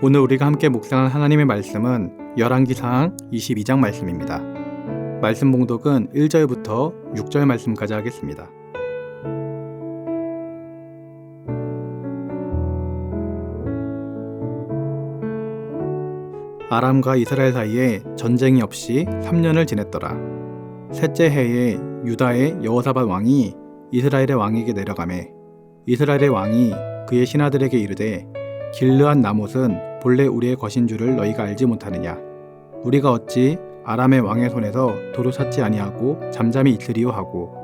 오늘 우리가 함께 묵상한 하나님의 말씀은 열왕기상 22장 말씀입니다. 말씀 봉독은 1절부터 6절 말씀까지 하겠습니다. 아람과 이스라엘 사이에 전쟁이 없이 3년을 지냈더라. 셋째 해에 유다의 여호사밧 왕이 이스라엘의 왕에게 내려가매 이스라엘의 왕이 그의 신하들에게 이르되 길르앗 나못은 본래 우리의 것인 줄을 너희가 알지 못하느냐? 우리가 어찌 아람의 왕의 손에서 도로 찾지 아니하고 잠잠히 있으리요 하고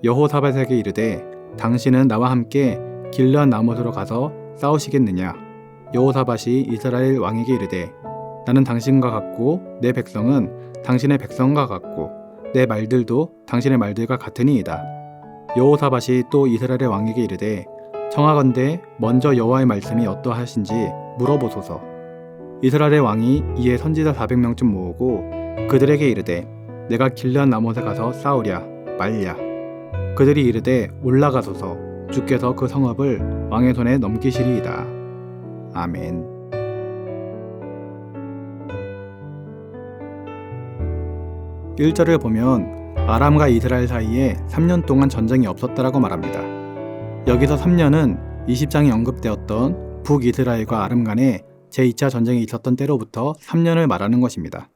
여호사밧에게 이르되 당신은 나와 함께 길르앗 나못으로 가서 싸우시겠느냐? 여호사밧이 이스라엘 왕에게 이르되 나는 당신과 같고 내 백성은 당신의 백성과 같고 내 말들도 당신의 말들과 같으니이다. 여호사밧이 또 이스라엘의 왕에게 이르되 청하건대 먼저 여호와의 말씀이 어떠하신지 물어보소서. 이스라엘의 왕이 이에 선지자 400명쯤 모으고 그들에게 이르되 내가 길르앗 나못에 가서 싸우랴 말랴. 그들이 이르되 올라가소서. 주께서 그 성읍을 왕의 손에 넘기시리이다. 아멘. 1절을 보면 아람과 이스라엘 사이에 3년 동안 전쟁이 없었다라고 말합니다. 여기서 3년은 20장에 언급되었던 북이스라엘과 아람 간에 제2차 전쟁이 있었던 때로부터 3년을 말하는 것입니다.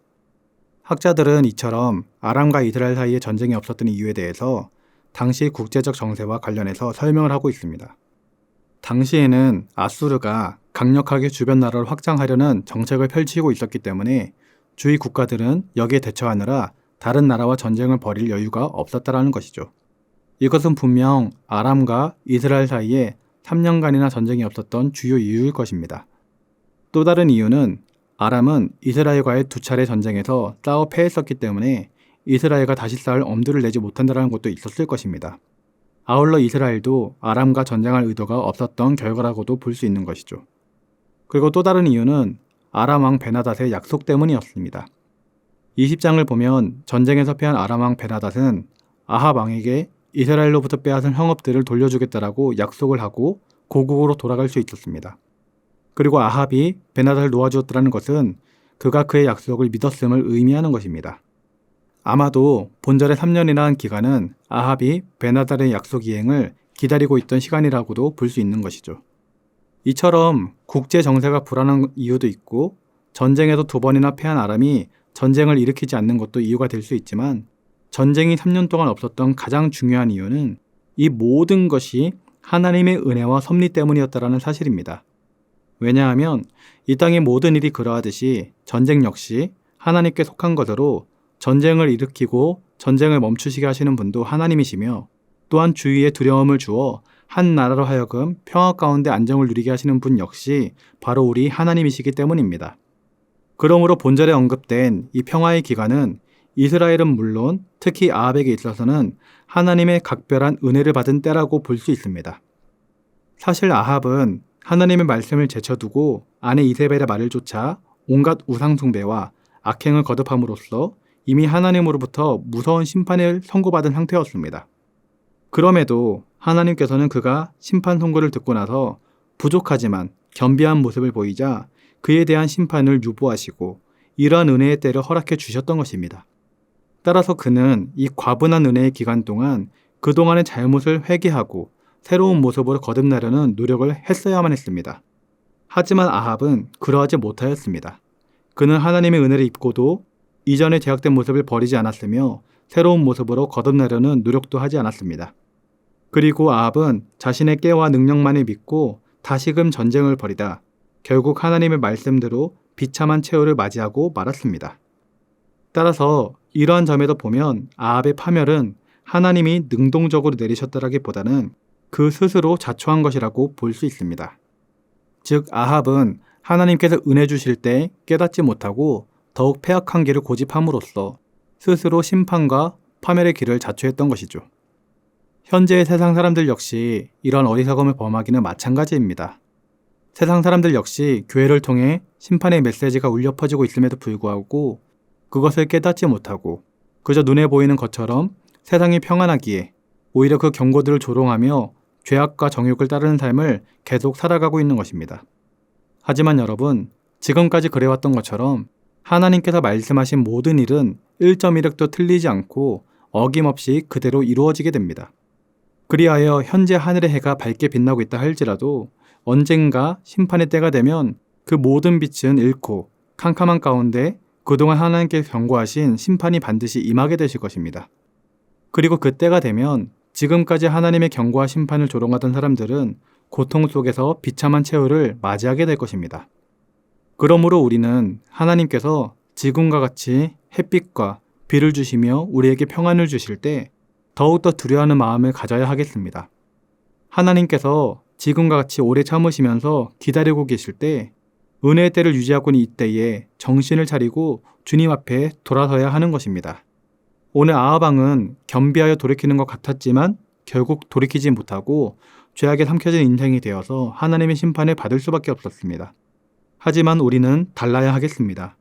학자들은 이처럼 아람과 이스라엘 사이에 전쟁이 없었던 이유에 대해서 당시 국제적 정세와 관련해서 설명을 하고 있습니다. 당시에는 아수르가 강력하게 주변 나라를 확장하려는 정책을 펼치고 있었기 때문에 주위 국가들은 여기에 대처하느라 다른 나라와 전쟁을 벌일 여유가 없었다라는 것이죠. 이것은 분명 아람과 이스라엘 사이에 3년간이나 전쟁이 없었던 주요 이유일 것입니다. 또 다른 이유는 아람은 이스라엘과의 2차례 전쟁에서 싸워 패했었기 때문에 이스라엘과 다시 싸울 엄두를 내지 못한다는 것도 있었을 것입니다. 아울러 이스라엘도 아람과 전쟁할 의도가 없었던 결과라고도 볼 수 있는 것이죠. 그리고 또 다른 이유는 아람 왕 베나닷의 약속 때문이었습니다. 20장을 보면 전쟁에서 패한 아람 왕 베나닷은 아합 왕에게 이스라엘로부터 빼앗은 성읍들을 돌려주겠다라고 약속을 하고 고국으로 돌아갈 수 있었습니다. 그리고 아합이 베나닷을 놓아주었다는 것은 그가 그의 약속을 믿었음을 의미하는 것입니다. 아마도 본절의 3년이라는 기간은 아합이 베나닷의 약속 이행을 기다리고 있던 시간이라고도 볼 수 있는 것이죠. 이처럼 국제 정세가 불안한 이유도 있고 전쟁에서 2번이나 패한 아람이 전쟁을 일으키지 않는 것도 이유가 될 수 있지만 전쟁이 3년 동안 없었던 가장 중요한 이유는 이 모든 것이 하나님의 은혜와 섭리 때문이었다라는 사실입니다. 왜냐하면 이 땅의 모든 일이 그러하듯이 전쟁 역시 하나님께 속한 것으로 전쟁을 일으키고 전쟁을 멈추시게 하시는 분도 하나님이시며 또한 주위에 두려움을 주어 한 나라로 하여금 평화 가운데 안정을 누리게 하시는 분 역시 바로 우리 하나님이시기 때문입니다. 그러므로 본절에 언급된 이 평화의 기간은 이스라엘은 물론 특히 아합에게 있어서는 하나님의 각별한 은혜를 받은 때라고 볼 수 있습니다. 사실 아합은 하나님의 말씀을 제쳐두고 아내 이세벨의 말을 쫓아 온갖 우상숭배와 악행을 거듭함으로써 이미 하나님으로부터 무서운 심판을 선고받은 상태였습니다. 그럼에도 하나님께서는 그가 심판 선고를 듣고 나서 부족하지만 겸비한 모습을 보이자 그에 대한 심판을 유보하시고 이러한 은혜의 때를 허락해 주셨던 것입니다. 따라서 그는 이 과분한 은혜의 기간 동안 그동안의 잘못을 회개하고 새로운 모습으로 거듭나려는 노력을 했어야만 했습니다. 하지만 아합은 그러하지 못하였습니다. 그는 하나님의 은혜를 입고도 이전의 죄악된 모습을 버리지 않았으며 새로운 모습으로 거듭나려는 노력도 하지 않았습니다. 그리고 아합은 자신의 깨와 능력만을 믿고 다시금 전쟁을 벌이다 결국 하나님의 말씀대로 비참한 최후를 맞이하고 말았습니다. 따라서 이러한 점에서 보면 아합의 파멸은 하나님이 능동적으로 내리셨다라기보다는 그 스스로 자초한 것이라고 볼 수 있습니다. 즉 아합은 하나님께서 은혜 주실 때 깨닫지 못하고 더욱 패악한 길을 고집함으로써 스스로 심판과 파멸의 길을 자초했던 것이죠. 현재의 세상 사람들 역시 이런 어리석음을 범하기는 마찬가지입니다. 세상 사람들 역시 교회를 통해 심판의 메시지가 울려 퍼지고 있음에도 불구하고 그것을 깨닫지 못하고 그저 눈에 보이는 것처럼 세상이 평안하기에 오히려 그 경고들을 조롱하며 죄악과 정욕을 따르는 삶을 계속 살아가고 있는 것입니다. 하지만 여러분, 지금까지 그래왔던 것처럼 하나님께서 말씀하신 모든 일은 1.1획도 틀리지 않고 어김없이 그대로 이루어지게 됩니다. 그리하여 현재 하늘의 해가 밝게 빛나고 있다 할지라도 언젠가 심판의 때가 되면 그 모든 빛은 잃고 캄캄한 가운데 그동안 하나님께서 경고하신 심판이 반드시 임하게 되실 것입니다. 그리고 그 때가 되면 지금까지 하나님의 경고와 심판을 조롱하던 사람들은 고통 속에서 비참한 최후를 맞이하게 될 것입니다. 그러므로 우리는 하나님께서 지금과 같이 햇빛과 비를 주시며 우리에게 평안을 주실 때 더욱더 두려워하는 마음을 가져야 하겠습니다. 하나님께서 지금과 같이 오래 참으시면서 기다리고 계실 때 은혜의 때를 유지하고 있는 이때에 정신을 차리고 주님 앞에 돌아서야 하는 것입니다. 오늘 아하방은 겸비하여 돌이키는 것 같았지만 결국 돌이키지 못하고 죄악에 삼켜진 인생이 되어서 하나님의 심판을 받을 수밖에 없었습니다. 하지만 우리는 달라야 하겠습니다.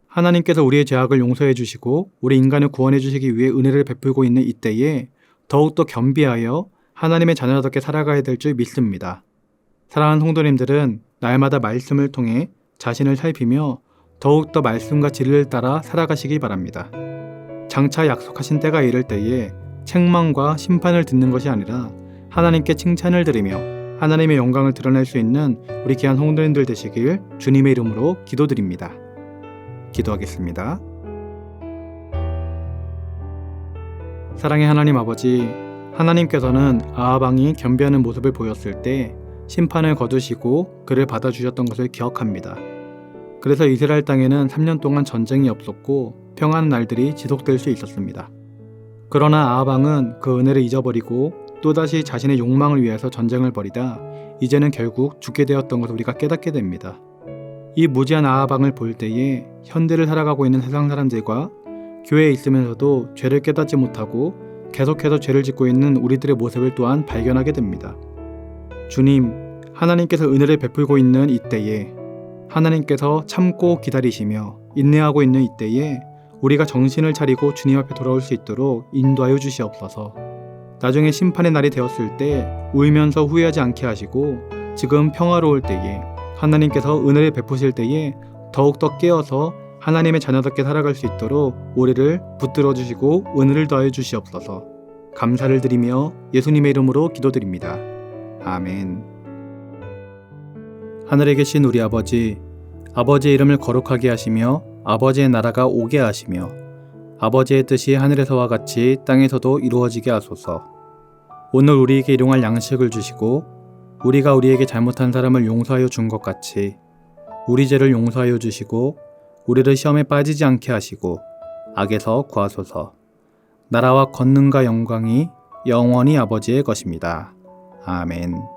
하나님께서 우리의 죄악을 용서해 주시고 우리 인간을 구원해 주시기 위해 은혜를 베풀고 있는 이때에 더욱더 겸비하여 하나님의 자녀답게 살아가야 될 줄 믿습니다. 사랑하는 성도님들은 날마다 말씀을 통해 자신을 살피며 더욱더 말씀과 진리를 따라 살아가시기 바랍니다. 장차 약속하신 때가 이를 때에 책망과 심판을 듣는 것이 아니라 하나님께 칭찬을 드리며 하나님의 영광을 드러낼 수 있는 우리 귀한 성도님들 되시길 주님의 이름으로 기도드립니다. 기도하겠습니다. 사랑의 하나님 아버지, 하나님께서는 아하방이 겸비하는 모습을 보였을 때 심판을 거두시고 그를 받아주셨던 것을 기억합니다. 그래서 이스라엘 땅에는 3년 동안 전쟁이 없었고 평안한 날들이 지속될 수 있었습니다. 그러나 아하방은 그 은혜를 잊어버리고 또다시 자신의 욕망을 위해서 전쟁을 벌이다 이제는 결국 죽게 되었던 것을 우리가 깨닫게 됩니다. 이 무지한 아하방을 볼 때에 현대를 살아가고 있는 세상 사람들과 교회에 있으면서도 죄를 깨닫지 못하고 계속해서 죄를 짓고 있는 우리들의 모습을 또한 발견하게 됩니다. 주님, 하나님께서 은혜를 베풀고 있는 이때에 하나님께서 참고 기다리시며 인내하고 있는 이때에 우리가 정신을 차리고 주님 앞에 돌아올 수 있도록 인도하여 주시옵소서. 나중에 심판의 날이 되었을 때 울면서 후회하지 않게 하시고 지금 평화로울 때에 하나님께서 은혜를 베푸실 때에 더욱더 깨어서 하나님의 자녀답게 살아갈 수 있도록 우리를 붙들어 주시고 은혜를 더하여 주시옵소서. 감사를 드리며 예수님의 이름으로 기도드립니다. 아멘. 하늘에 계신 우리 아버지, 아버지의 이름을 거룩하게 하시며 아버지의 나라가 오게 하시며 아버지의 뜻이 하늘에서와 같이 땅에서도 이루어지게 하소서. 오늘 우리에게 일용할 양식을 주시고 우리가 우리에게 잘못한 사람을 용서하여 준 것 같이 우리 죄를 용서하여 주시고 우리를 시험에 빠지지 않게 하시고 악에서 구하소서. 나라와 권능과 영광이 영원히 아버지의 것입니다. 아멘.